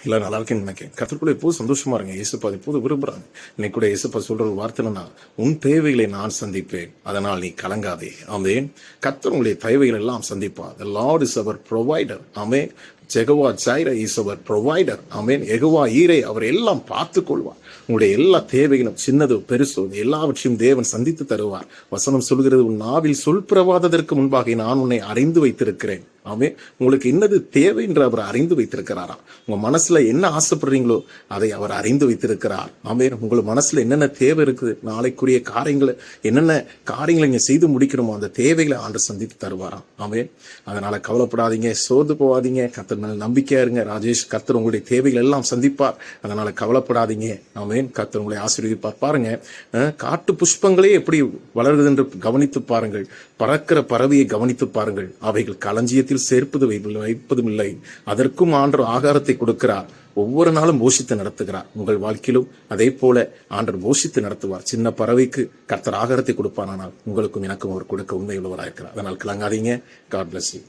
இல்ல நல்லா இருக்கேன்னு நினைக்கிறேன். கர்த்தருக்குள்ள எப்போதும் சந்தோஷமா இருங்க. இயேசுப்பா எப்போதும் விரும்புறாங்க. இன்னைக்கு கூட இயேசுப்பா சொல்ற ஒரு வார்த்தை என்னன்னா, உன் தேவைகளை நான் சந்திப்பேன், அதனால் நீ கலங்காதே. ஆமென். கர்த்தர் உங்களுடைய தேவைகள் எல்லாம் சந்திப்பார். The Lord is our provider. Amen. Jehovah Jireh is our provider. Amen. Jehovah Jireh அவர் எல்லாம் பார்த்துக் கொள்வார். உங்களுடைய எல்லா தேவைகளும் சின்னதோ பெருசோ எல்லாவற்றையும் தேவன் சந்தித்து தருவார். வசனம் சொல்கிறது, உன் நாவில் சொல் பிறவாததற்கு முன்பாக நான் உன்னை அறிந்து வைத்திருக்கிறேன். ஆமென். உங்களுக்கு என்னது தேவை என்று அவர் அறிந்து வைத்திருக்கிறாராம். உங்க மனசுல என்ன ஆசைப்படுறீங்களோ அதை அவர் அறிந்து வைத்திருக்கிறார். ஆமென். உங்க மனசுல என்னென்ன தேவை இருக்குது, நாளைக்குரிய காரியங்களை என்னென்ன காரியங்களை நீங்க செய்து முடிக்கணுமோ அந்த தேவைகளை ஆண்டு சந்தித்து தருவாராம். ஆமென். அதனால கவலைப்படாதீங்க, சோர்ந்து போவாதீங்க, கர்த்தர் மேல நம்பிக்கையா இருங்க. ராஜேஷ், கர்த்தர் உங்களுடைய தேவைகள் எல்லாம் சந்திப்பார். அதனால கவலைப்படாதீங்க. ஆமென். கர்த்தர் உங்களை ஆசீர்வதிப்பார். பாருங்க, காட்டு புஷ்பங்களே எப்படி வளருது என்று கவனித்து பாருங்கள். பறக்கிற பறவையை கவனித்து பாருங்கள். அவைகள் களஞ்சியத்தில் சேர்ப்பது வைப்பதும் இல்லை, அதற்கும் ஆண்டவர் ஆகாரத்தை கொடுக்கிறார். ஒவ்வொரு நாளும் போஷித்து நடத்துகிறார். உங்கள் வாழ்க்கையிலும் அதே போல ஆண்டவர் போஷித்து நடத்துவார். சின்ன பறவைக்கு கர்த்தர் ஆகாரத்தை கொடுப்பார், ஆனால் உங்களுக்கும் எனக்கும் அவர் கொடுக்க உண்மை உள்ளவராயிருக்கிறார். அதனால் கலங்காதீங்க. God bless you.